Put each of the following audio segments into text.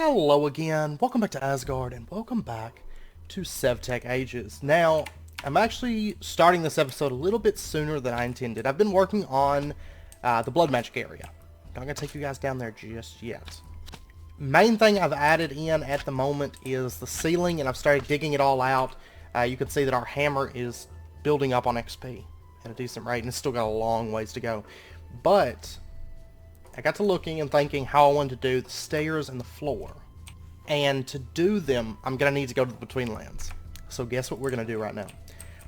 Hello again, welcome back to Asgard, and welcome back to SevTech Ages. Now, I'm actually starting this episode a little bit sooner than I intended. I've been working on the blood magic area. Not going to take you guys down there just yet. Main thing I've added in at the moment is the ceiling, and I've started digging it all out. You can see that our hammer is building up on XP at a decent rate, and it's still got a long ways to go. But I got to looking and thinking how I wanted to do the stairs and the floor. And to do them, I'm going to need to go to the Betweenlands. So guess what we're going to do right now?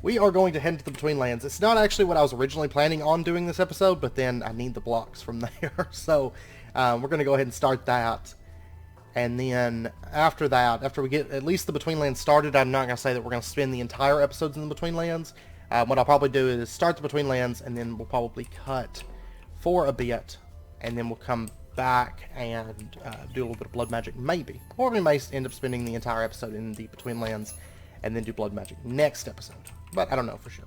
We are going to head to the Betweenlands. It's not actually what I was originally planning on doing this episode, but then I need the blocks from there. So we're going to go ahead and start that. And then after that, after we get at least the Betweenlands started, I'm not going to say that we're going to spend the entire episodes in the Betweenlands. What I'll probably do is start the Betweenlands, and then we'll probably cut for a bit. And then we'll come back and do a little bit of blood magic, maybe. Or we may end up spending the entire episode in the Betweenlands and then do blood magic next episode. But I don't know for sure.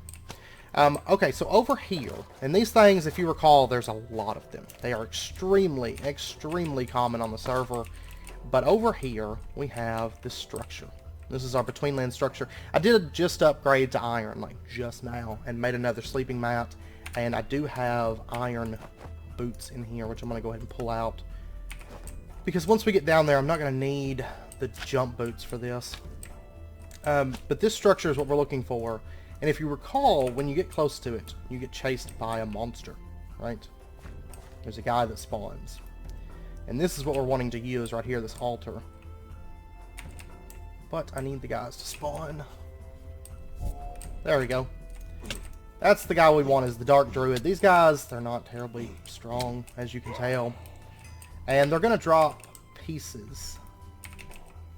Okay, so over here, and these things, if you recall, there's a lot of them. They are extremely, extremely common on the server. But over here, we have this structure. This is our Betweenland structure. I did just upgrade to iron, like just now, and made another sleeping mat. And I do have iron boots in here, which I'm going to go ahead and pull out, because once we get down there I'm not going to need the jump boots for this. But this structure is what we're looking for, and if you recall, when you get close to it you get chased by a monster, right? There's a guy that spawns, and this is what we're wanting to use right here, this altar. But I need the guys to spawn. There we go. That's the guy we want, is the Dark Druid. These guys, they're not terribly strong, as you can tell. And they're going to drop pieces.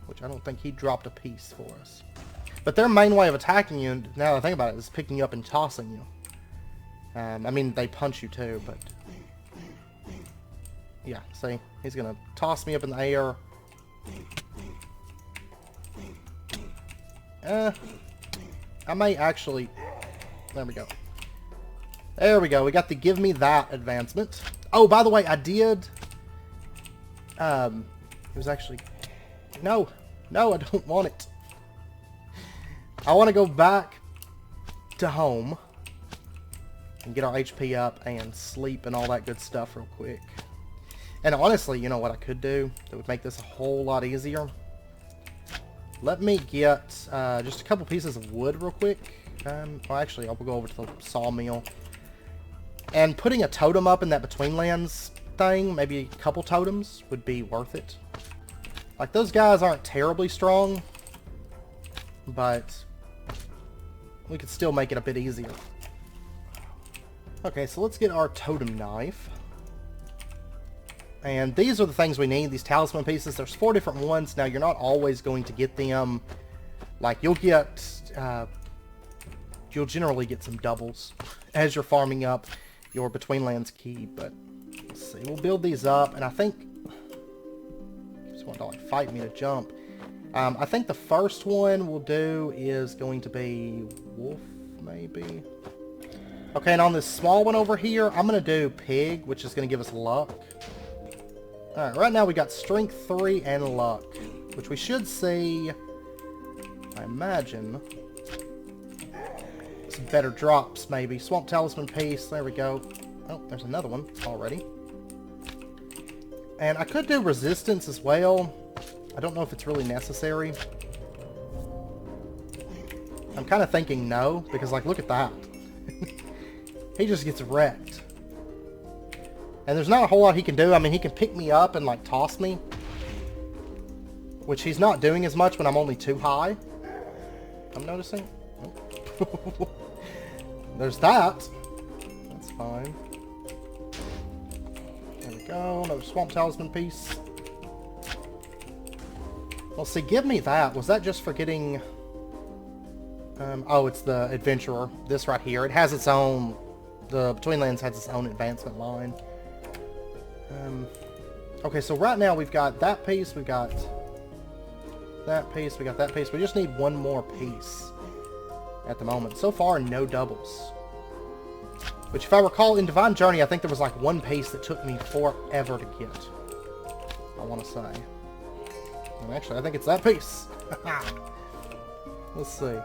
Which I don't think he dropped a piece for us. But their main way of attacking you, now that I think about it, is picking you up and tossing you. I mean, they punch you too, but... yeah, see? He's going to toss me up in the air. I may actually... there we go. There we go. We got the give me that advancement. Oh, by the way, I did... it was actually... No, I don't want it. I want to go back to home and get our HP up and sleep and all that good stuff real quick. And honestly, you know what I could do that would make this a whole lot easier? Let me get just a couple pieces of wood real quick. Well, actually, I'll go over to the sawmill. And putting a totem up in that Betweenlands thing, maybe a couple totems, would be worth it. Like, those guys aren't terribly strong, but we could still make it a bit easier. Okay, so let's get our Totem Knife. And these are the things we need, these Talisman Pieces. There's 4 different ones. Now, you're not always going to get them. Like, you'll get... you'll generally get some doubles as you're farming up your Betweenlands key, but let's see. We'll build these up, and I think... just want to like fight me to jump. I think the first one we'll do is going to be wolf, maybe. Okay, and on this small one over here, I'm going to do pig, which is going to give us luck. Alright, right now we got strength 3 and luck, which we should see, I imagine, some better drops, maybe. Swamp Talisman Piece, there we go. Oh, there's another one already. And I could do resistance as well. I don't know if it's really necessary. I'm kind of thinking no, because, like, look at that. He just gets wrecked. And there's not a whole lot he can do. I mean, he can pick me up and, like, toss me. Which he's not doing as much when I'm only too high. I'm noticing. Oh. There's that. That's fine. There we go. Another Swamp Talisman Piece. Well, see, give me that. Was that just for getting... oh, it's the Adventurer. This right here. It has its own... the Betweenlands has its own advancement line. Okay, so right now we've got that piece. We've got that piece. We got that piece. We just need one more piece at the moment. So far, no doubles. Which, if I recall, in Divine Journey, I think there was like one piece that took me forever to get. I want to say. And actually, I think it's that piece. Let's see.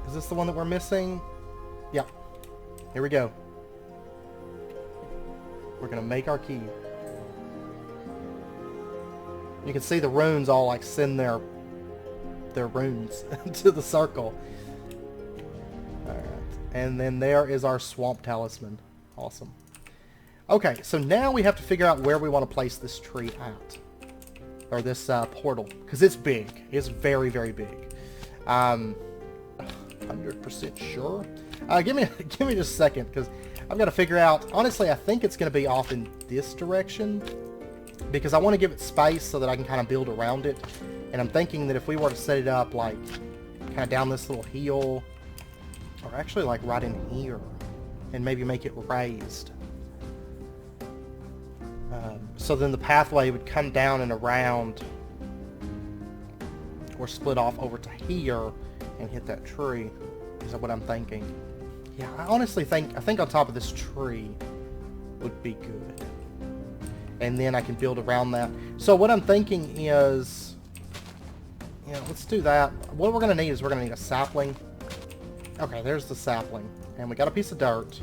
Is this the one that we're missing? Yep. Here we go. We're going to make our key. You can see the runes all like send their runes to the circle. Alright. And then there is our swamp talisman. Awesome. Okay, so now we have to figure out where we want to place this tree at. Or this portal. Because it's big. It's very, very big. 100% sure. Give me just a second, because I've got to figure out. Honestly, I think it's going to be off in this direction, because I want to give it space so that I can kind of build around it. And I'm thinking that if we were to set it up like kind of down this little hill, or actually like right in here, and maybe make it raised, so then the pathway would come down and around, or split off over to here and hit that tree, is what I'm thinking. Yeah, I honestly think, on top of this tree would be good. And then I can build around that. So what I'm thinking is, let's do that. What we're going to need is we're going to need a sapling. Okay, there's the sapling. And we got a piece of dirt.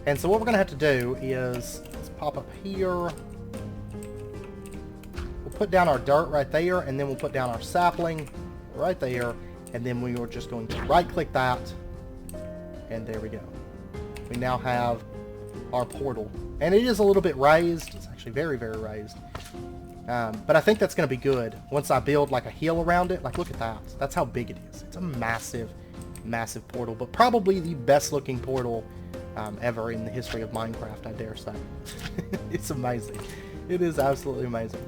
And so what we're going to have to do is, let's pop up here. We'll put down our dirt right there, and then we'll put down our sapling right there. And then we are just going to right-click that. And there we go. We now have our portal. And it is a little bit raised. It's actually very, very raised. But I think that's going to be good. Once I build like a hill around it. Like, look at that. That's how big it is. It's a massive, massive portal. But probably the best looking portal ever in the history of Minecraft, I dare say. It's amazing. It is absolutely amazing.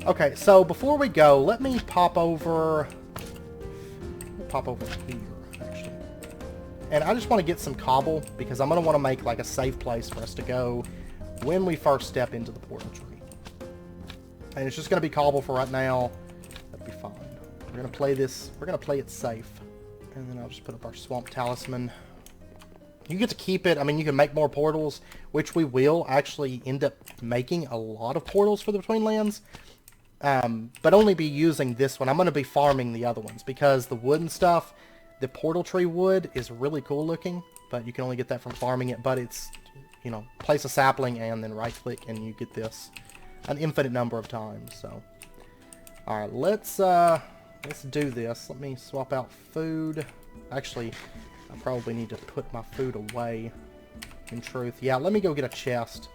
Okay, so before we go, let me pop over here, actually. And I just want to get some cobble, because I'm going to want to make like a safe place for us to go when we first step into the portal tree. And it's just going to be cobble for right now. That'd be fine. We're going to play this. We're going to play it safe. And then I'll just put up our swamp talisman. You get to keep it. I mean, you can make more portals, which we will actually end up making a lot of portals for the Betweenlands. But only be using this one. I'm going to be farming the other ones, because the wooden stuff, the portal tree wood, is really cool looking, but you can only get that from farming it. But it's, place a sapling and then right click and you get this an infinite number of times. So, all right, let's do this. Let me swap out food. Actually, I probably need to put my food away, in truth. Yeah, let me go get a chest.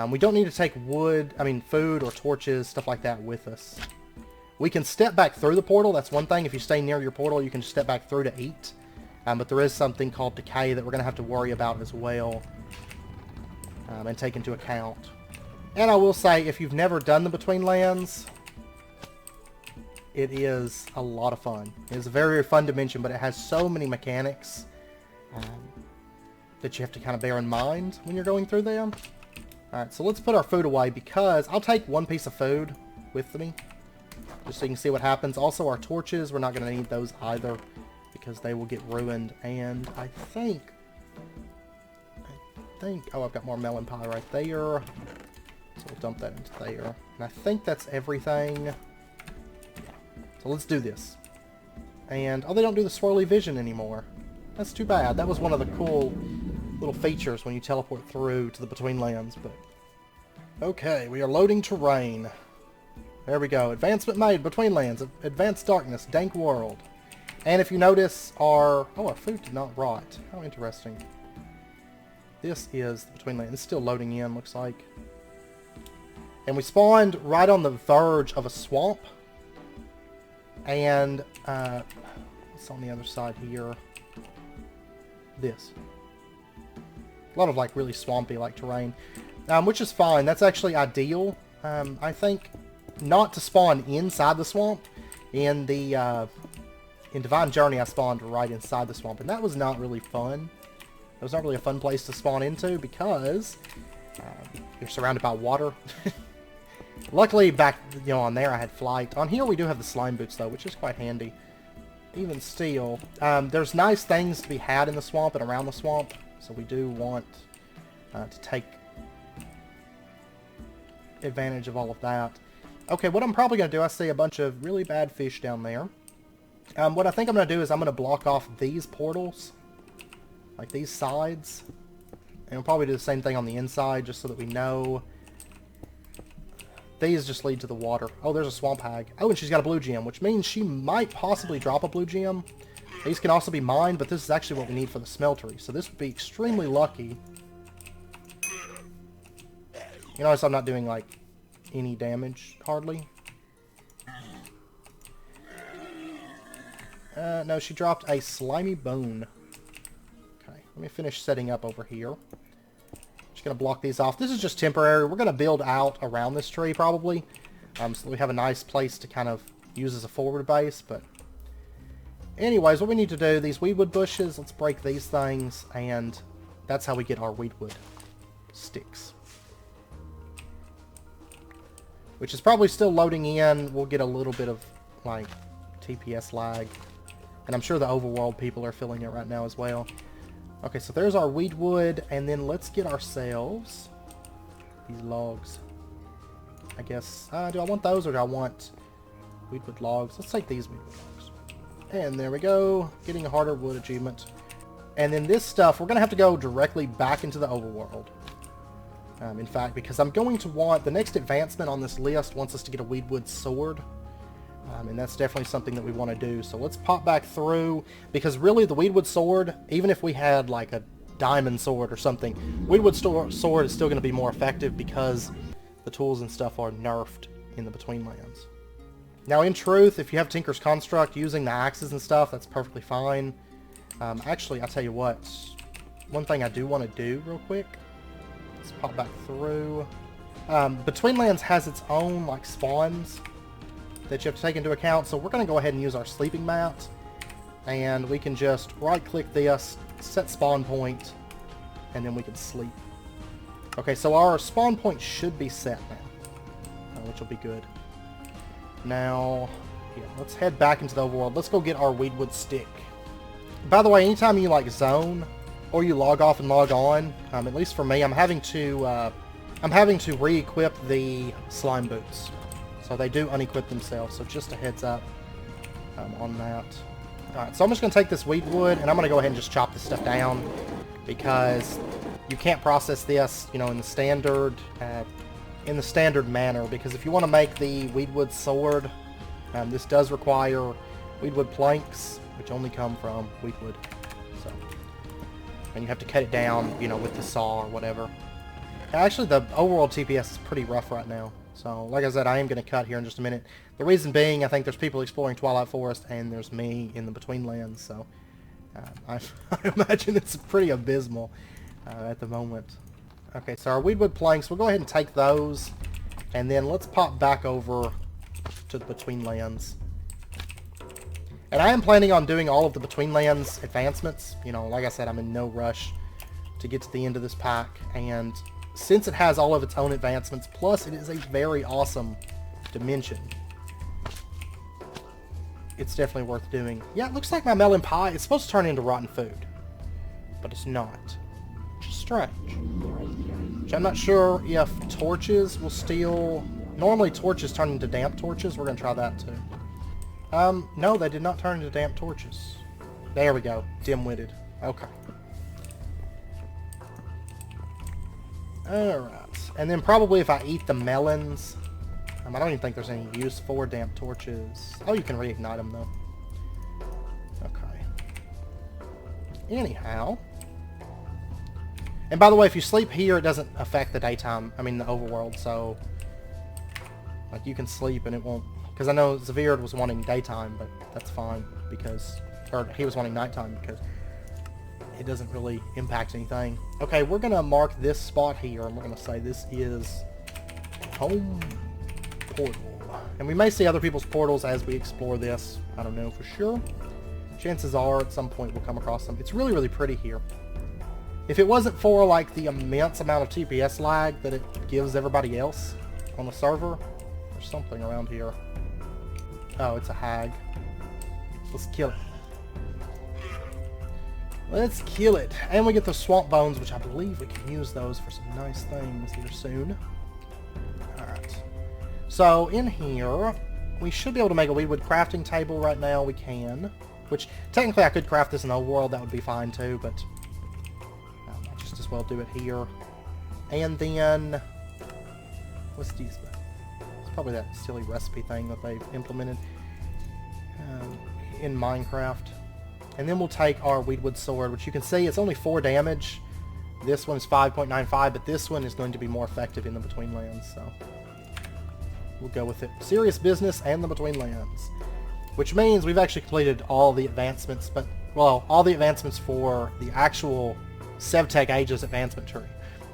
We don't need to take food or torches, stuff like that with us. We can step back through the portal. That's one thing. If you stay near your portal, you can step back through to eat. But there is something called decay that we're going to have to worry about as well, and take into account. And I will say, if you've never done the Betweenlands, it is a lot of fun. It's a very, very fun dimension, but it has so many mechanics that you have to kind of bear in mind when you're going through them. Alright, so let's put our food away, because I'll take one piece of food with me, just so you can see what happens. Also, our torches, we're not going to need those either, because they will get ruined. And I think, oh, I've got more melon pie right there, so we'll dump that into there. And I think that's everything. So let's do this. And, oh, they don't do the swirly vision anymore. That's too bad. That was one of the cool little features when you teleport through to the Betweenlands. But okay, we are loading terrain. There we go. Advancement made. Betweenlands. Advanced darkness. Dank world. And if you notice, our food did not rot. How interesting. This is the Betweenlands. It's still loading in, looks like. And we spawned right on the verge of a swamp. And what's on the other side here? This. A lot of like really swampy like terrain, which is fine. That's actually ideal. I think not to spawn inside the swamp. In Divine Journey, I spawned right inside the swamp, and that was not really fun. It was not really a fun place to spawn into, because you're surrounded by water. Luckily, back on there, I had flight. On here, we do have the slime boots though, which is quite handy. Even still, there's nice things to be had in the swamp and around the swamp. So we do want to take advantage of all of that. Okay, what I'm probably going to do, I see a bunch of really bad fish down there. What I think I'm going to do is I'm going to block off these portals. Like these sides. And we'll probably do the same thing on the inside, just so that we know. These just lead to the water. Oh, there's a swamp hag. Oh, and she's got a blue gem, which means she might possibly drop a blue gem. These can also be mined, but this is actually what we need for the smeltery. So this would be extremely lucky. You notice I'm not doing, like, any damage, hardly. No, she dropped a slimy bone. Okay, let me finish setting up over here. Just going to block these off. This is just temporary. We're going to build out around this tree, probably. So we have a nice place to kind of use as a forward base, but... Anyways, what we need to do, these weedwood bushes, let's break these things, and that's how we get our weedwood sticks. Which is probably still loading in. We'll get a little bit of, like, TPS lag. And I'm sure the overworld people are feeling it right now as well. Okay, so there's our weedwood, and then let's get ourselves these logs. I guess, do I want those, or do I want weedwood logs? Let's take these weedwood logs. And there we go, getting a harder wood achievement. And then this stuff, we're going to have to go directly back into the overworld. In fact, because I'm going to want, the next advancement on this list wants us to get a weedwood sword. And that's definitely something that we want to do. So let's pop back through, because really the weedwood sword, even if we had like a diamond sword or something, weedwood sword is still going to be more effective because the tools and stuff are nerfed in the Betweenlands. Now in truth, if you have Tinker's Construct using the axes and stuff, that's perfectly fine. Actually, I'll tell you what, one thing I do want to do real quick. Let's pop back through. Betweenlands has its own like spawns that you have to take into account, so we're going to go ahead and use our sleeping mat, and we can just right click this, set spawn point, and then we can sleep. Okay, so our spawn point should be set now, which will be good. Now, yeah, let's head back into the overworld. Let's go get our weedwood stick. By the way, anytime you like zone or you log off and log on, at least for me, I'm having to re-equip the slime boots. So they do unequip themselves, so just a heads up on that. Alright, so I'm just going to take this weedwood, and I'm going to go ahead and just chop this stuff down, because you can't process this, you know, in the standard manner, because if you want to make the weedwood sword, this does require weedwood planks, which only come from weedwood. So, and you have to cut it down, you know, with the saw or whatever. Actually, the overworld TPS is pretty rough right now. So, like I said, I am going to cut here in just a minute. The reason being, I think there's people exploring Twilight Forest, and there's me in the Betweenlands, so I imagine it's pretty abysmal at the moment. Okay, so our weedwood planks, we'll go ahead and take those, and then let's pop back over to the Betweenlands. And I am planning on doing all of the Betweenlands advancements. You know, like I said, I'm in no rush to get to the end of this pack, and since it has all of its own advancements, plus it is a very awesome dimension, it's definitely worth doing. Yeah, it looks like my melon pie is supposed to turn into rotten food, but it's not. Which is strange. Which I'm not sure if torches will steal... Normally torches turn into damp torches. We're going to try that too. No, they did not turn into damp torches. There we go. Dim-witted. Okay. Alright, and then probably if I eat the melons, I don't even think there's any use for damp torches. Oh, you can reignite them though. Okay. Anyhow. And by the way, if you sleep here, it doesn't affect the daytime, the overworld, so like you can sleep and it won't, because I know Xavier was wanting daytime, but that's fine because, or he was wanting nighttime because it doesn't really impact anything. Okay, we're going to mark this spot here, and we're going to say this is home portal. And we may see other people's portals as we explore this. I don't know for sure. Chances are at some point we'll come across them. It's really, really pretty here. If it wasn't for, like, the immense amount of TPS lag that it gives everybody else on the server, there's something around here. Oh, it's a hag. Let's kill it. Let's kill it. And we get the swamp bones, which I believe we can use those for some nice things here soon. Alright. So in here, we should be able to make a weedwood crafting table right now. We can. Which, technically I could craft this in the overworld, that would be fine too, but I might just as well do it here. And then, what's these? It's probably that silly recipe thing that they've implemented in Minecraft. And then we'll take our weedwood sword, which you can see it's only 4 damage. This one is 5.95, but this one is going to be more effective in the Betweenlands, so we'll go with it. Serious business and the Betweenlands. Which means we've actually completed all the advancements, but, well, all the advancements for the actual SevTech Ages advancement tree.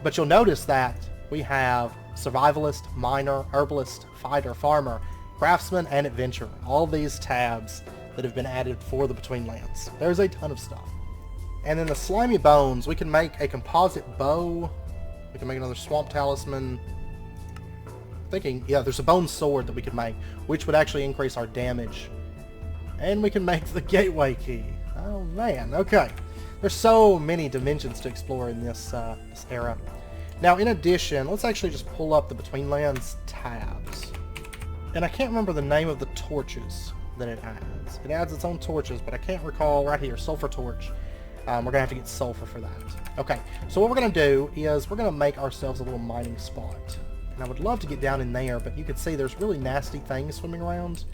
But you'll notice that we have Survivalist, Miner, Herbalist, Fighter, Farmer, Craftsman, and Adventurer. All these tabs that have been added for the Betweenlands. There's a ton of stuff. And then the slimy bones, we can make a composite bow. We can make another swamp talisman. Thinking, yeah, there's a bone sword that we could make, which would actually increase our damage. And we can make the gateway key. Oh man, okay. There's so many dimensions to explore in this era. Now, in addition, let's actually just pull up the Betweenlands tabs. And I can't remember the name of the torches that it adds. It adds its own torches, but I can't recall right here, Sulfur Torch. We're going to have to get sulfur for that. Okay, so what we're going to do is we're going to make ourselves a little mining spot. And I would love to get down in there, but you can see there's really nasty things swimming around.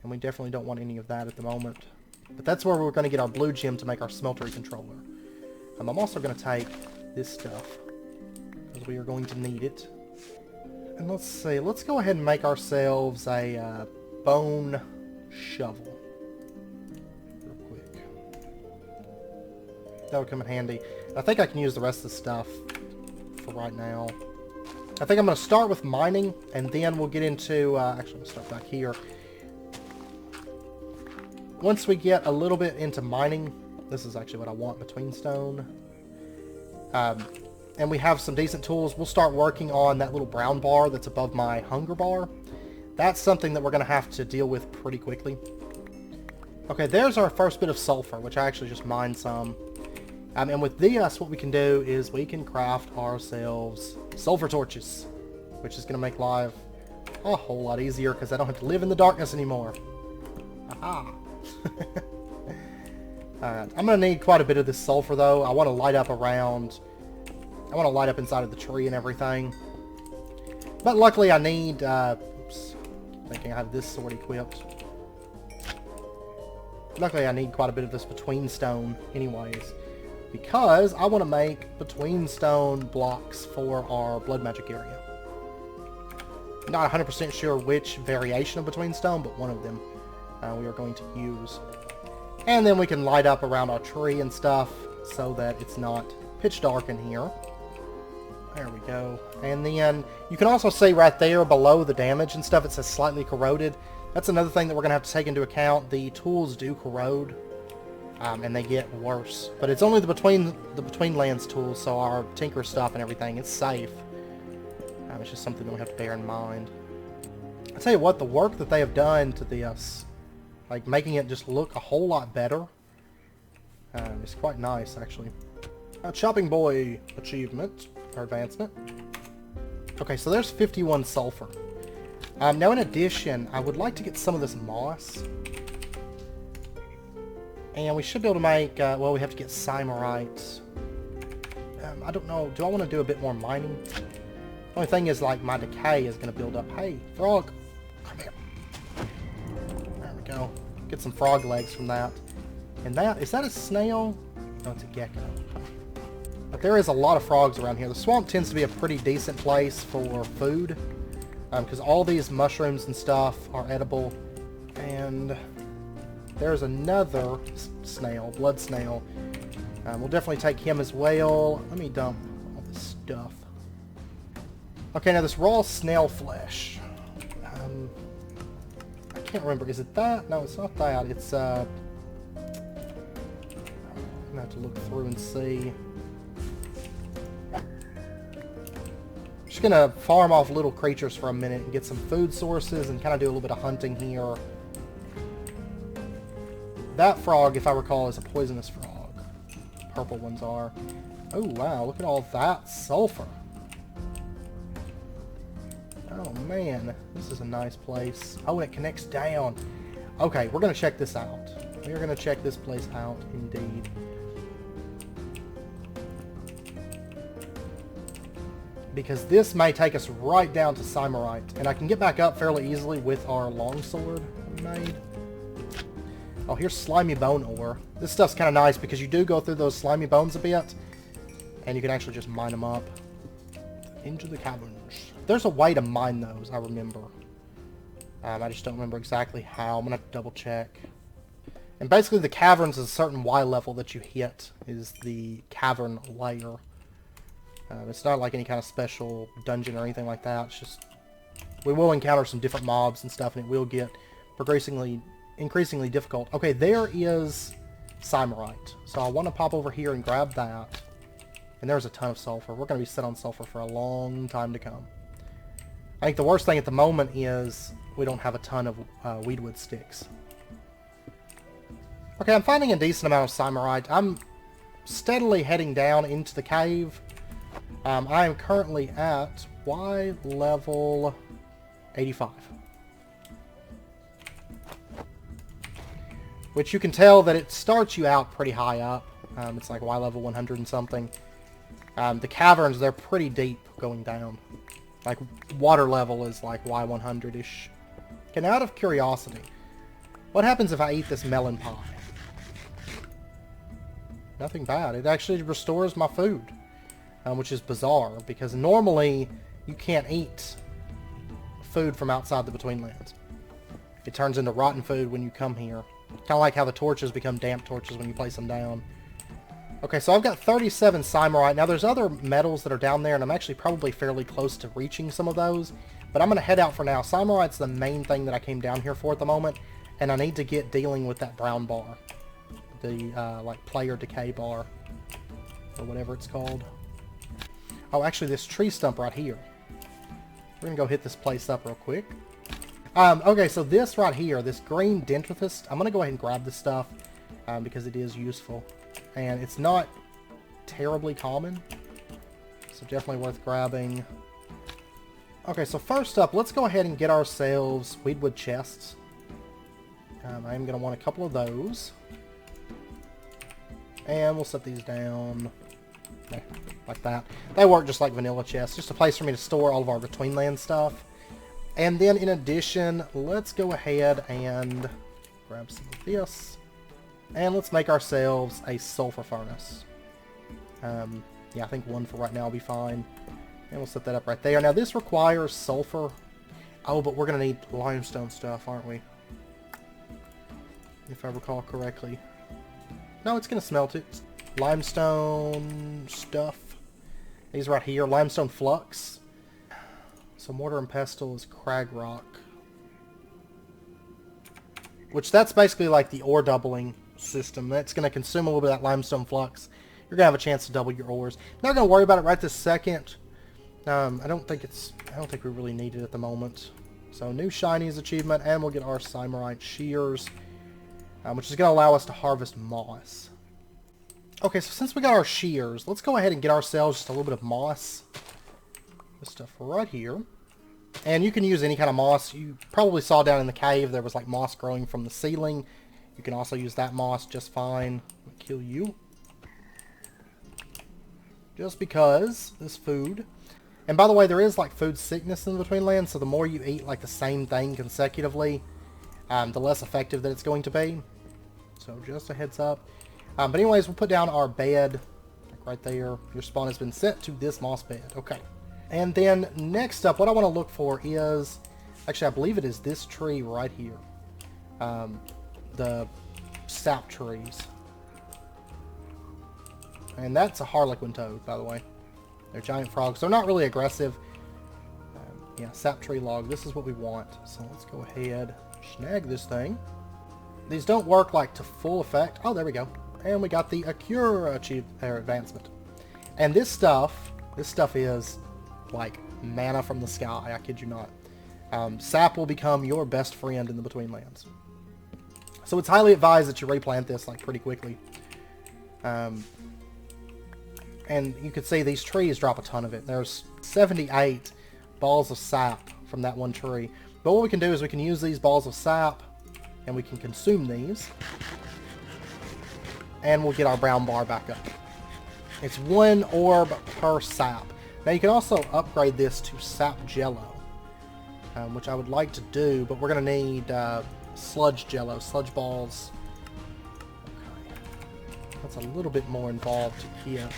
And we definitely don't want any of that at the moment. But that's where we're going to get our blue gem to make our Smeltery Controller. I'm also going to take this stuff, because we are going to need it. And let's see, let's go ahead and make ourselves a bone shovel. Real quick. That would come in handy. I think I can use the rest of the stuff for right now. I think I'm going to start with mining, and then we'll get into, actually I'm going to start back here. Once we get a little bit into mining, this is actually what I want, between stone, and we have some decent tools, we'll start working on that little brown bar that's above my hunger bar. That's something that we're going to have to deal with pretty quickly. Okay, there's our first bit of sulfur, which I actually just mined some. And with this, what we can do is we can craft ourselves Sulfur Torches, which is going to make life a whole lot easier because I don't have to live in the darkness anymore. Aha! I'm going to need quite a bit of this sulfur, though. I want to light up around... I want to light up inside of the tree and everything. But luckily I need... oops. Thinking I have this sword equipped. Luckily I need quite a bit of this between stone anyways. Because I want to make between stone blocks for our blood magic area. Not 100% sure which variation of between stone, but one of them we are going to use. And then we can light up around our tree and stuff so that it's not pitch dark in here. There we go. And then you can also see right there below the damage and stuff, it says slightly corroded. That's another thing that we're going to have to take into account. The tools do corrode, and they get worse. But it's only the Betweenlands tools, so our tinker stuff and everything, it's safe. It's just something that we have to bear in mind. I'll tell you what, the work that they have done to this, like making it just look a whole lot better, it's quite nice, actually. Chopping Boy achievement, or advancement. Okay, so there's 51 sulfur. Now in addition, I would like to get some of this moss. And we should be able to make, well, we have to get Cymerites. I don't know, do I want to do a bit more mining? The only thing is, like, my decay is going to build up. Hey, frog! Come here. There we go. Get some frog legs from that. And that, is that a snail? No, it's a gecko. But there is a lot of frogs around here. The swamp tends to be a pretty decent place for food. Because all these mushrooms and stuff are edible. And there's another snail, blood snail. We'll definitely take him as well. Let me dump all this stuff. Okay, now this raw snail flesh. I can't remember. Is it that? No, it's not that. It's, I'm gonna have to look through and see. Just gonna farm off little creatures for a minute and get some food sources and kind of do a little bit of hunting here. That frog, if I recall, is a poisonous frog. Purple ones are. Oh wow, look at all that sulfur. Oh man, this is a nice place. Oh, and it connects down. Okay, we're going to check this out. We're going to check this place out, indeed. Because this may take us right down to Symarite. And I can get back up fairly easily with our longsword we made. Oh, here's slimy bone ore. This stuff's kind of nice because you do go through those slimy bones a bit. And you can actually just mine them up. Into the caverns. There's a way to mine those, I remember. I just don't remember exactly how. I'm going to have to double check. And basically the caverns is a certain Y level that you hit is the cavern layer. It's not like any kind of special dungeon or anything like that. It's just, we will encounter some different mobs and stuff, and it will get increasingly difficult. Okay, there is Symarite. So I want to pop over here and grab that. And there's a ton of sulfur. We're going to be set on sulfur for a long time to come. I think the worst thing at the moment is we don't have a ton of weedwood sticks. Okay, I'm finding a decent amount of Symarite. I'm steadily heading down into the cave. I am currently at Y level 85. Which you can tell that it starts you out pretty high up. It's like Y level 100 and something. The caverns, they're pretty deep going down. Like, water level is like Y100-ish. Okay, now out of curiosity, what happens if I eat this melon pie? Nothing bad. It actually restores my food. Which is bizarre, because normally you can't eat food from outside the Betweenlands. It turns into rotten food when you come here. Kind of like how the torches become damp torches when you place them down. Okay, so I've got 37 Symarite. Now there's other metals that are down there, and I'm actually probably fairly close to reaching some of those. But I'm going to head out for now. Symarite's the main thing that I came down here for at the moment, and I need to get dealing with that brown bar. The, like, player decay bar, or whatever it's called. Oh, actually, this tree stump right here. We're going to go hit this place up real quick. Okay, so this right here, this green dendrithist, I'm going to go ahead and grab this stuff because it is useful. And it's not terribly common, so definitely worth grabbing. Okay, so first up, let's go ahead and get ourselves weedwood chests. I am going to want a couple of those. And we'll set these down like that. They work just like vanilla chests. Just a place for me to store all of our Betweenland stuff. And then in addition, let's go ahead and grab some of this. And let's make ourselves a Sulfur Furnace. Yeah, I think one for right now will be fine. And we'll set that up right there. Now this requires sulfur. Oh, but we're going to need limestone stuff, aren't we? If I recall correctly. No, it's going to smelt it. Limestone stuff. These right here. Limestone flux. So mortar and pestle is crag rock. Which that's basically like the ore doubling system. That's going to consume a little bit of that limestone flux. You're going to have a chance to double your ores. Not going to worry about it right this second. I don't think we really need it at the moment. So new shinies achievement, and we'll get our Symarite Shears, which is going to allow us to harvest moss. Okay, so since we got our shears, let's go ahead and get ourselves just a little bit of moss. This stuff right here. And you can use any kind of moss. You probably saw down in the cave there was like moss growing from the ceiling. You can also use that moss just fine. I'll kill you. Just because this food. And by the way, there is like food sickness in the Betweenlands, so the more you eat like the same thing consecutively, the less effective that it's going to be. So just a heads up. But anyways, we'll put down our bed like right there. Your spawn has been set to this moss bed. Okay. And then next up, what I want to look for is, actually I believe it is this tree right here. The Sap Trees. And that's a harlequin toad, by the way. They're giant frogs. They're not really aggressive. Yeah, sap tree log. This is what we want. So let's go ahead, snag this thing. These don't work like to full effect. Oh, there we go. And we got the Acure advancement. And this stuff is like manna from the sky. I kid you not. Sap will become your best friend in the Betweenlands. So it's highly advised that you replant this like pretty quickly. And you can see these trees drop a ton of it. There's 78 balls of sap from that one tree. But what we can do is we can use these balls of sap, and we can consume these, and we'll get our brown bar back up. It's 1 orb per sap. Now you can also upgrade this to sap jello, which I would like to do, but we're going to need sludge jello, sludge balls. Okay. That's a little bit more involved to get.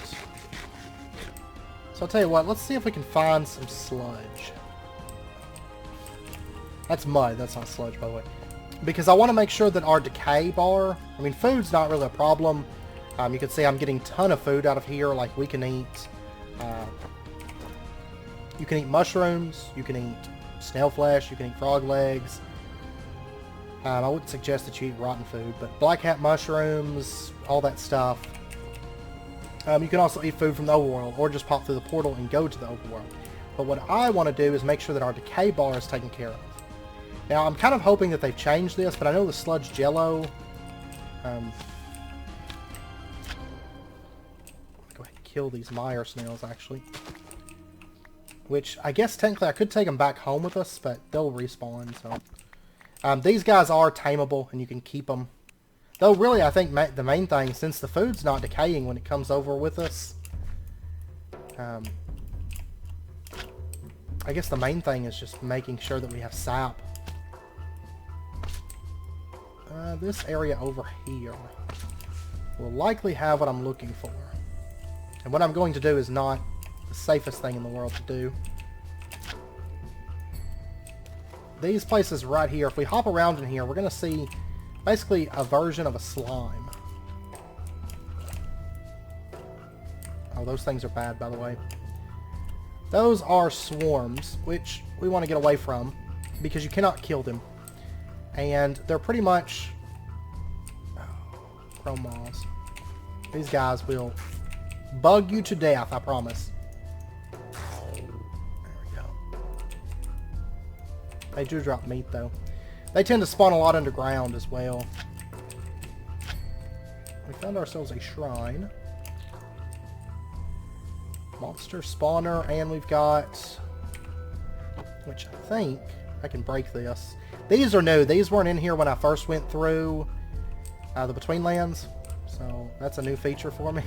So I'll tell you what, let's see if we can find some sludge. That's mud, that's not sludge, by the way. Because I want to make sure that our decay bar, I mean, food's not really a problem. You can see I'm getting a ton of food out of here. Like, we can eat, you can eat mushrooms, you can eat snail flesh, you can eat frog legs. I wouldn't suggest that you eat rotten food, but black hat mushrooms, all that stuff. You can also eat food from the overworld, or just pop through the portal and go to the overworld. But what I want to do is make sure that our decay bar is taken care of. Now, I'm kind of hoping that they've changed this, but I know the sludge jello... go ahead and kill these mire snails, actually. Which, I guess technically I could take them back home with us, but they'll respawn, so... these guys are tameable, and you can keep them. Though, really, I think the main thing, since the food's not decaying when it comes over with us... I guess the main thing is just making sure that we have sap. This area over here will likely have what I'm looking for. And what I'm going to do is not the safest thing in the world to do. These places right here, if we hop around in here, we're going to see basically a version of a slime. Oh, those things are bad, by the way. Those are swarms, which we want to get away from, because you cannot kill them. And they're pretty much... Oh, chrome moths. These guys will bug you to death, I promise. There we go. They do drop meat, though. They tend to spawn a lot underground as well. We found ourselves a shrine. Monster spawner, and we've got... Which I think I can break this. These are new. These weren't in here when I first went through the Betweenlands. So that's a new feature for me.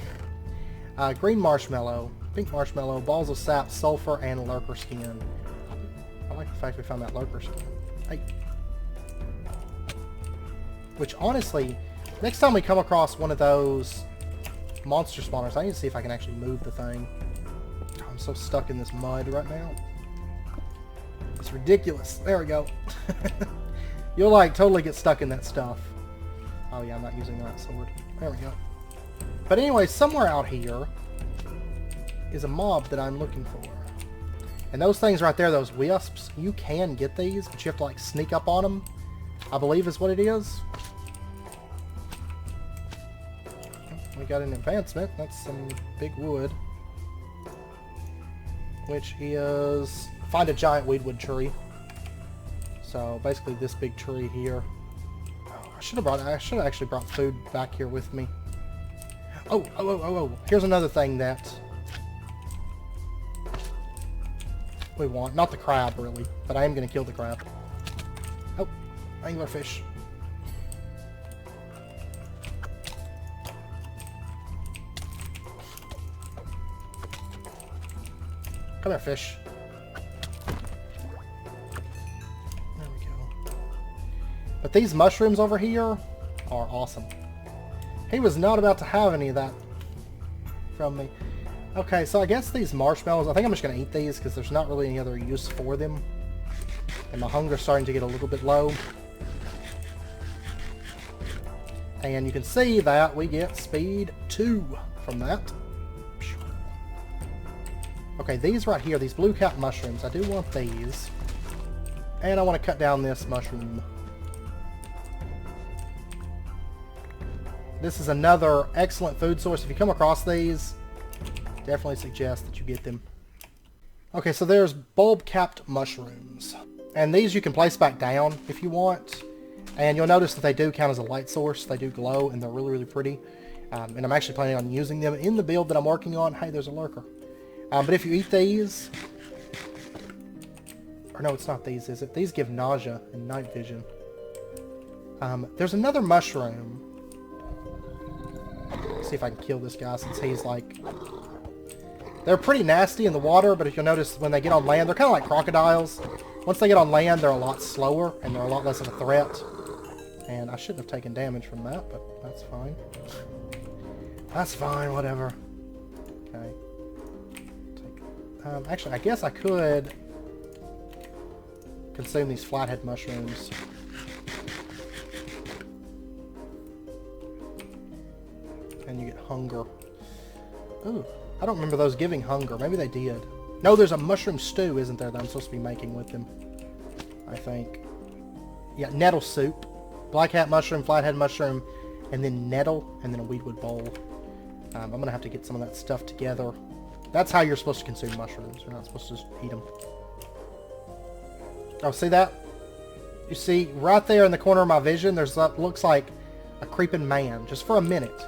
Green marshmallow, pink marshmallow, balls of sap, sulfur, and lurker skin. I like the fact we found that lurker skin. Hey. Which honestly, next time we come across one of those monster spawners, I need to see if I can actually move the thing. I'm so stuck in this mud right now. It's ridiculous. There we go. You'll like totally get stuck in that stuff. Oh yeah, I'm not using that sword. There we go. But anyway, somewhere out here is a mob that I'm looking for. And those things right there, those wisps, you can get these, but you have to like sneak up on them, I believe is what it is. We got an advancement. That's some big wood. Which is... Find a giant weedwood tree. So basically this big tree here. Oh, I should have actually brought food back here with me. Oh. Here's another thing that we want. Not the crab, really. But I am going to kill the crab. Oh, anglerfish. Come here, fish. There we go. But these mushrooms over here are awesome. He was not about to have any of that from me. Okay, so I guess these marshmallows, I think I'm just going to eat these because there's not really any other use for them. And my hunger's starting to get a little bit low. And you can see that we get speed 2 from that. Okay, these right here, these blue cap mushrooms, I do want these. And I want to cut down this mushroom. This is another excellent food source. If you come across these, definitely suggest that you get them. Okay, so there's bulb-capped mushrooms. And these you can place back down if you want. And you'll notice that they do count as a light source. They do glow, and they're really, really pretty. And I'm actually planning on using them in the build that I'm working on. Hey, there's a lurker. But if you eat these, Or no, it's not these, is it? These give nausea and night vision. There's another mushroom. Let's see if I can kill this guy since he's like... They're pretty nasty in the water, but if you'll notice when they get on land, they're kind of like crocodiles. Once they get on land, they're a lot slower, and they're a lot less of a threat. And I shouldn't have taken damage from that, but that's fine. That's fine, whatever. Okay. Actually, I guess I could consume these flathead mushrooms. And you get hunger. Ooh, I don't remember those giving hunger. Maybe they did. No, there's a mushroom stew, isn't there, that I'm supposed to be making with them. I think. Yeah, nettle soup. Black hat mushroom, flathead mushroom, and then nettle, and then a weedwood bowl. I'm going to have to get some of that stuff together. That's how you're supposed to consume mushrooms. You're not supposed to just eat them. Oh, see that? You see, right there in the corner of my vision, there's that looks like a creeping man, just for a minute.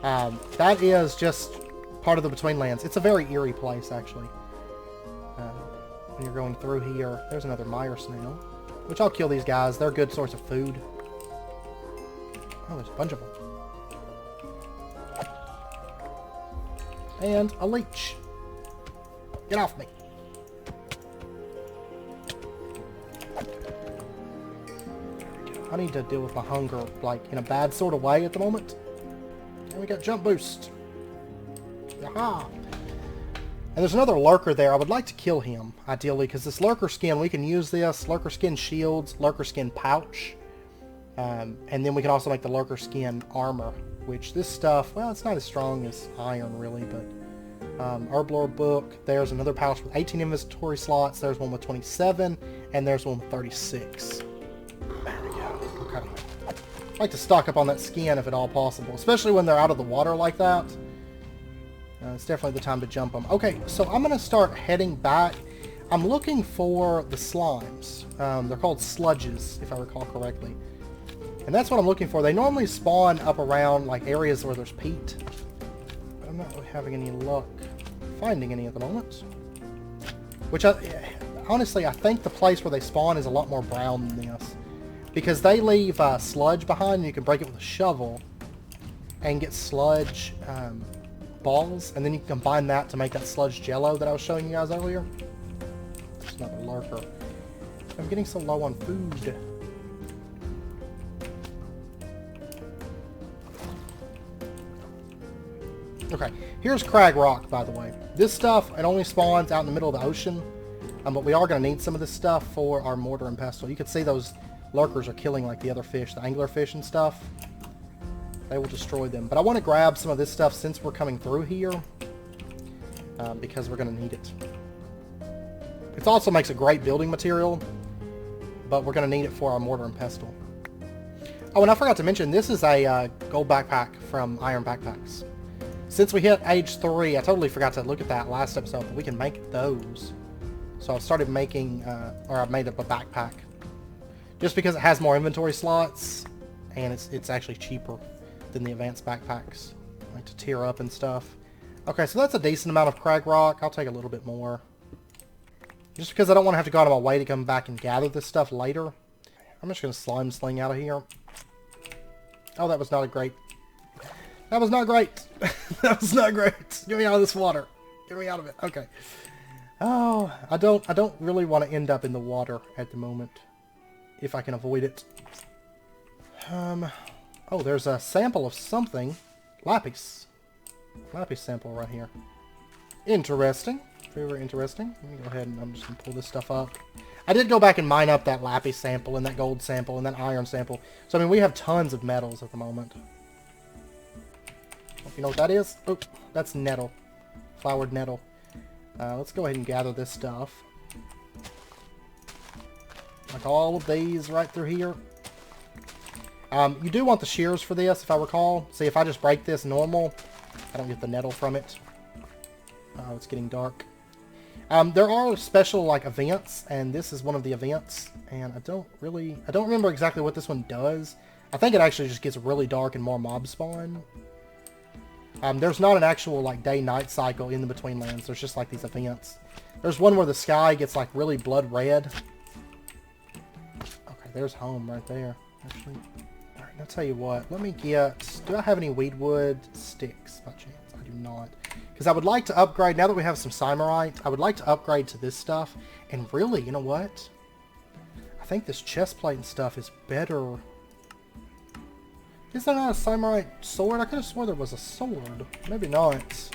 That is just part of the Betweenlands. It's a very eerie place, actually. When you're going through here, there's another mire snail. Which I'll kill these guys. They're a good source of food. Oh, there's a bunch of them. And a leech. Get off me. I need to deal with my hunger, like, in a bad sort of way at the moment. And we got jump boost. Yaha! And there's another lurker there. I would like to kill him, ideally, because this lurker skin, we can use this. Lurker skin shields, lurker skin pouch. And then we can also make the lurker skin armor, which this stuff, well, it's not as strong as iron, really, but... Herblore book, there's another pouch with 18 inventory slots, there's one with 27, and there's one with 36. There we go. Okay. I like to stock up on that skin if at all possible, especially when they're out of the water like that. It's definitely the time to jump them. Okay, so I'm going to start heading back. I'm looking for the slimes. They're called sludges, if I recall correctly. And that's what I'm looking for. They normally spawn up around like areas where there's peat. But I'm not really having any luck finding any at the moment. Which, honestly, I think the place where they spawn is a lot more brown than this. Because they leave sludge behind, and you can break it with a shovel and get sludge balls, and then you can combine that to make that sludge jello that I was showing you guys earlier. There's another lurker. I'm getting so low on food. Okay, here's Crag Rock, by the way. This stuff, it only spawns out in the middle of the ocean, but we are going to need some of this stuff for our mortar and pestle. You can see those lurkers are killing like the other fish, the anglerfish and stuff. They will destroy them. But I want to grab some of this stuff since we're coming through here, because we're going to need it. It also makes a great building material, but we're going to need it for our mortar and pestle. Oh, and I forgot to mention, this is a gold backpack from Iron Backpacks. Since we hit age 3, I totally forgot to look at that last episode, but we can make those. So I started making, or I made up a backpack. Just because it has more inventory slots, and it's actually cheaper than the advanced backpacks. Like to tear up and stuff. Okay, so that's a decent amount of Crag Rock. I'll take a little bit more. Just because I don't want to have to go out of my way to come back and gather this stuff later. I'm just going to slime sling out of here. Oh, that was not a great... That was not great. That was not great. Get me out of this water. Get me out of it. Okay. Oh, I don't really want to end up in the water at the moment. If I can avoid it. Oh, there's a sample of something. Lapis. Lapis sample right here. Interesting. Very, very interesting. Let me go ahead and I'm just going to pull this stuff up. I did go back and mine up that lapis sample and that gold sample and that iron sample. So, I mean, we have tons of metals at the moment. You know what that is? Oh, that's nettle. Flowered nettle. Let's go ahead and gather this stuff. Like all of these right through here. You do want the shears for this, if I recall. See, if I just break this normal, I don't get the nettle from it. Oh, it's getting dark. There are special, like, events, and this is one of the events. And I don't remember exactly what this one does. I think it actually just gets really dark and more mobs spawn. There's not an actual, like, day-night cycle in the Betweenlands. There's just, like, these events. There's one where the sky gets like really blood red. Okay, there's home right there, actually. Alright, I'll tell you what. Let me get... Do I have any weedwood sticks by chance? I do not. Because I would like to upgrade, now that we have some Symarite, I would like to upgrade to this stuff. And really, you know what? I think this chest plate and stuff is better. Is there not a Symarite sword? I could have swore there was a sword. Maybe not.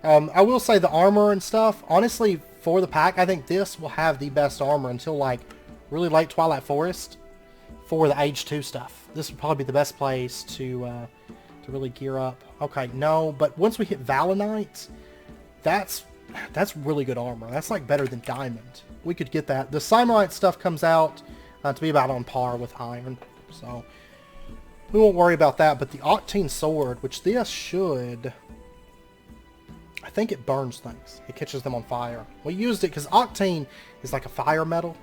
I will say the armor and stuff, honestly, for the pack, I think this will have the best armor until, like, really late Twilight Forest for the Age 2 stuff. This would probably be the best place to really gear up. Okay, no, but once we hit Valenite, that's really good armor. That's, like, better than Diamond. We could get that. The Symarite stuff comes out to be about on par with Iron, so we won't worry about that. But the Octene Sword, which this should... I think it burns things. It catches them on fire. We used it because Octane is like a fire metal.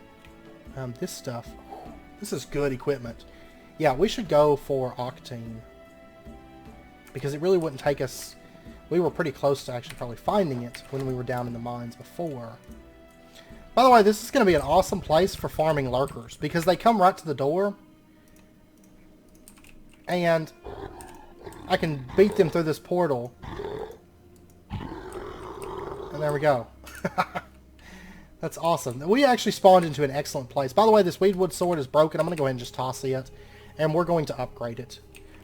This stuff, this is good equipment. Yeah, we should go for Octane. Because it really wouldn't take us... We were pretty close to actually probably finding it when we were down in the mines before. By the way, this is going to be an awesome place for farming lurkers. Because they come right to the door. And I can beat them through this portal. And there we go. That's awesome. We actually spawned into an excellent place. By the way, this weedwood sword is broken. I'm going to go ahead and just toss it. And we're going to upgrade it.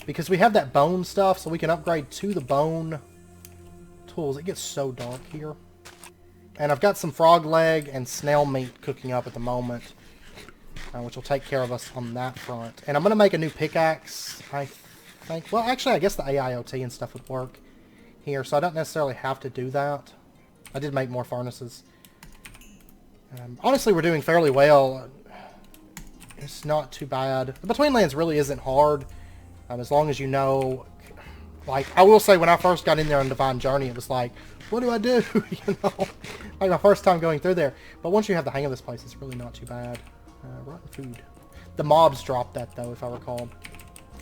Because we have that bone stuff, so we can upgrade to the bone tools. It gets so dark here. And I've got some frog leg and snail meat cooking up at the moment. Which will take care of us on that front. And I'm going to make a new pickaxe, I think. Well, actually, I guess the AIoT and stuff would work here. So I don't necessarily have to do that. I did make more furnaces. Honestly, we're doing fairly well. It's not too bad. The Betweenlands really isn't hard. As long as you know... Like, I will say, when I first got in there on Divine Journey, it was like, what do I do? You know? Like, my first time going through there. But once you have the hang of this place, it's really not too bad. Rotten food. The mobs dropped that, though, if I recall.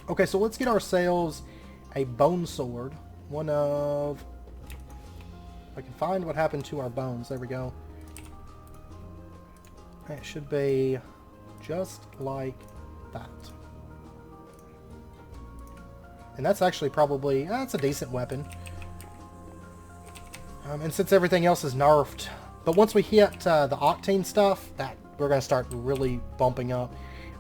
Okay, so let's get ourselves a bone sword. One of... I can find what happened to our bones. There we go. It should be just like that. And that's actually probably... that's a decent weapon. And since everything else is nerfed... But once we hit the Octane stuff, that we're going to start really bumping up.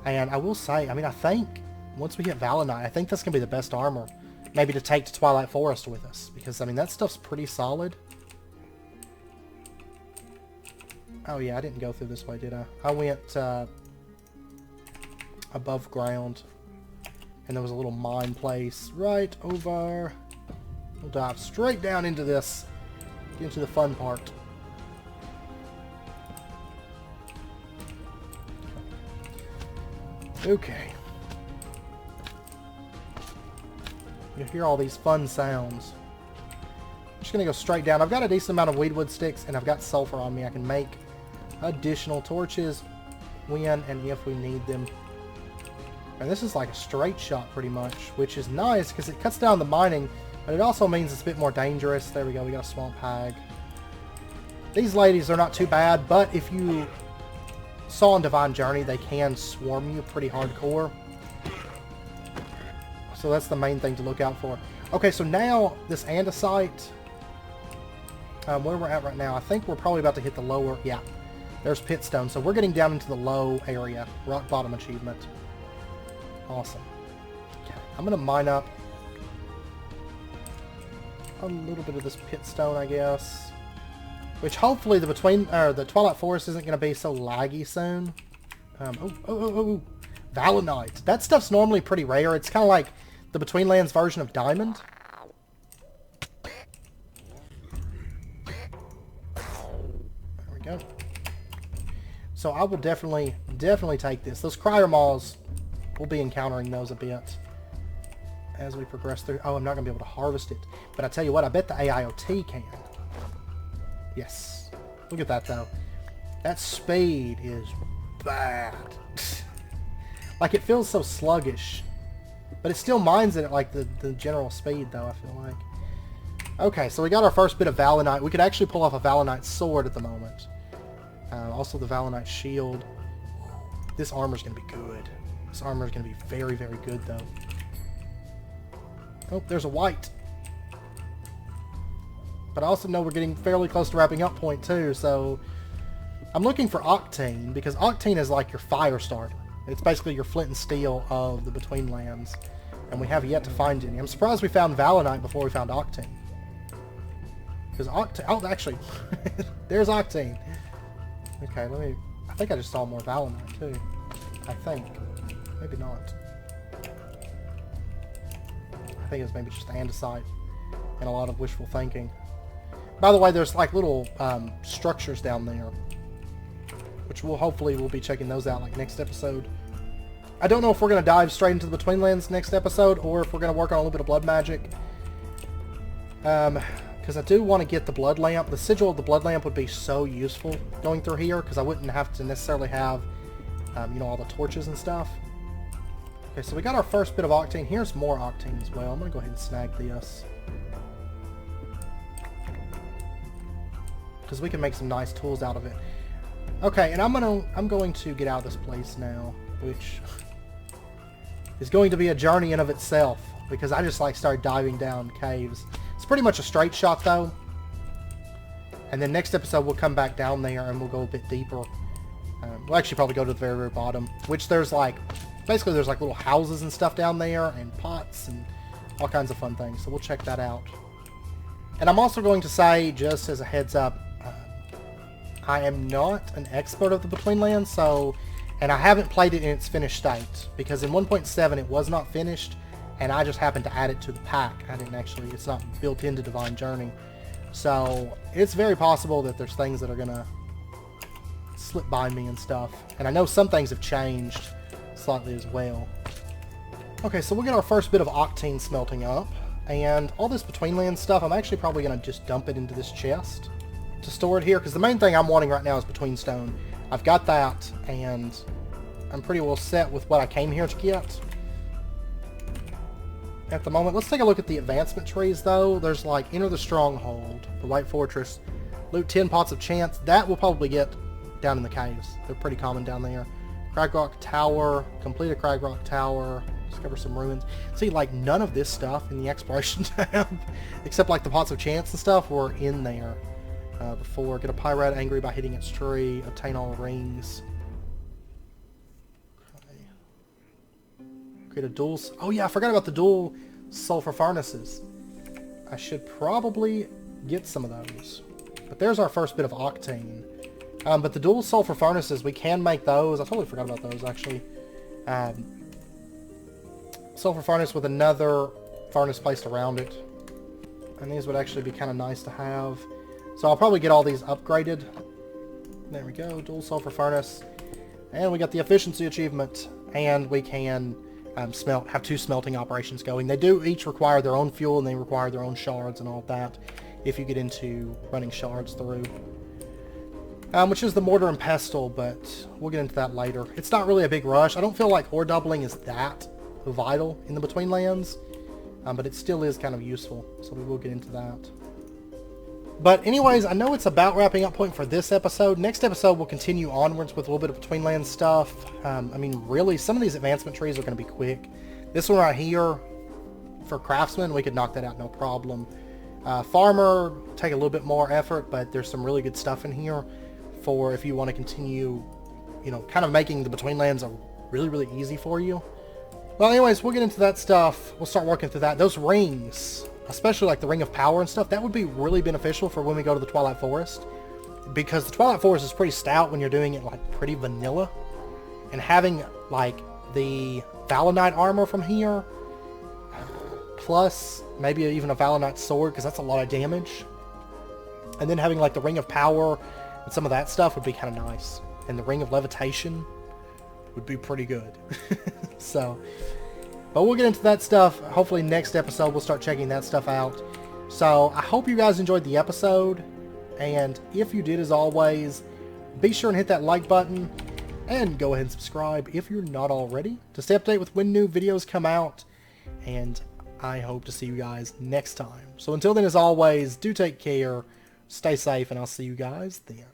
And I will say, I mean, I think once we hit Valenite, I think that's going to be the best armor. Maybe to take to Twilight Forest with us. Because, I mean, that stuff's pretty solid. Oh yeah, I didn't go through this way, did I? I went above ground. And there was a little mine place right over. We'll dive straight down into this. Get into the fun part. Okay. You hear all these fun sounds. I'm just going to go straight down. I've got a decent amount of weedwood sticks, and I've got sulfur on me. I can make additional torches when and if we need them. And this is like a straight shot pretty much, which is nice because it cuts down the mining, but it also means it's a bit more dangerous. There we go, we got a swamp hag. These ladies are not too bad, but if you saw on Divine Journey, they can swarm you pretty hardcore. So that's the main thing to look out for. Okay, so now this andesite, where we're at right now, I think we're probably about to hit the lower, yeah, there's pitstone. So we're getting down into the low area, rock bottom achievement. Awesome. Okay, I'm going to mine up a little bit of this pitstone, I guess. Which hopefully the Twilight Forest isn't going to be so laggy soon. Valenite. That stuff's normally pretty rare. It's kind of like the Betweenlands version of Diamond. There we go. So I will definitely take this. Those Cryer Maws, we'll be encountering those a bit as we progress through. Oh, I'm not going to be able to harvest it. But I tell you what, I bet the AIoT can. Yes. Look at that, though. That speed is bad. Like, it feels so sluggish. But it still mines it at, like, the general speed, though, I feel like. Okay, so we got our first bit of Valinite. We could actually pull off a Valinite sword at the moment. Also the Valinite shield. This armor's going to be good. This armor's going to be very, very good, though. Oh, there's a white. But I also know we're getting fairly close to wrapping up point, too, so... I'm looking for Octene, because Octene is like your fire starter. It's basically your flint and steel of the Betweenlands. And we have yet to find any. I'm surprised we found Valinite before we found Octene. Because Octane... Oh, actually, there's Octene. Okay, let me... I think I just saw more Valinite, too. I think. Maybe not. I think it's maybe just andesite and a lot of wishful thinking. By the way, there's like little structures down there, which we'll be checking those out like next episode. I don't know if we're going to dive straight into the Betweenlands next episode, or if we're going to work on a little bit of blood magic. Because I do want to get the blood lamp. The sigil of the blood lamp would be so useful going through here, because I wouldn't have to necessarily have, you know, all the torches and stuff. Okay, so we got our first bit of Octane. Here's more Octane as well. I'm going to go ahead and snag this, because we can make some nice tools out of it. Okay, and I'm going to get out of this place now, which is going to be a journey in of itself, because I just like started diving down caves. It's pretty much a straight shot though. And then next episode we'll come back down there and we'll go a bit deeper. We'll actually probably go to the very, very bottom, which there's like, basically there's like little houses and stuff down there, and pots and all kinds of fun things. So we'll check that out. And I'm also going to say, just as a heads up, I am not an expert of the Betweenlands, so, and I haven't played it in its finished state, because in 1.7 it was not finished, and I just happened to add it to the pack. I didn't actually, it's not built into Divine Journey. So it's very possible that there's things that are gonna slip by me and stuff. And I know some things have changed slightly as well. Okay, so we'll get our first bit of Octane smelting up, and all this Betweenlands stuff, I'm actually probably gonna just dump it into this chest to store it here, because the main thing I'm wanting right now is Betweenstone. I've got that, and I'm pretty well set with what I came here to get at the moment. Let's take a look at the advancement trees, though. There's like Enter the Stronghold, the White Fortress, loot 10 pots of chance. That we'll probably get down in the caves. They're pretty common down there. Cragrock Tower, complete a Cragrock Tower, discover some ruins. See, like none of this stuff in the exploration tab, except like the pots of chance and stuff, were in there before. Get a Pirate angry by hitting its tree, obtain all rings. Create a dual... Oh yeah, I forgot about the dual Sulfur Furnaces. I should probably get some of those. But there's our first bit of Octane. But the dual Sulfur Furnaces, we can make those. I totally forgot about those, actually. Sulfur Furnace with another furnace placed around it. And these would actually be kind of nice to have. So I'll probably get all these upgraded. There we go, dual Sulfur Furnace. And we got the efficiency achievement. And we can... have 2 smelting operations going. They do each require their own fuel, and they require their own shards and all that, if you get into running shards through. Which is the mortar and pestle, but we'll get into that later. It's not really a big rush. I don't feel like ore doubling is that vital in the Betweenlands, but it still is kind of useful, so we will get into that. But anyways, I know it's about wrapping up point for this episode. Next episode, we'll continue onwards with a little bit of Betweenlands stuff. I mean, really, some of these advancement trees are going to be quick. This one right here, for Craftsman, we could knock that out no problem. Farmer, take a little bit more effort, but there's some really good stuff in here for if you want to continue, you know, kind of making the Betweenlands really, really easy for you. Well, anyways, we'll get into that stuff. We'll start working through that. Those rings, especially like the Ring of Power and stuff, that would be really beneficial for when we go to the Twilight Forest, because the Twilight Forest is pretty stout when you're doing it like pretty vanilla, and having like the Valinite armor from here, plus maybe even a Valinite sword, because that's a lot of damage, and then having like the Ring of Power and some of that stuff would be kind of nice, and the Ring of Levitation would be pretty good. So, but we'll get into that stuff. Hopefully next episode we'll start checking that stuff out. So I hope you guys enjoyed the episode, and if you did, as always, be sure and hit that like button, and go ahead and subscribe if you're not already, to stay up to date with when new videos come out. And I hope to see you guys next time. So until then, as always, do take care, stay safe, and I'll see you guys then.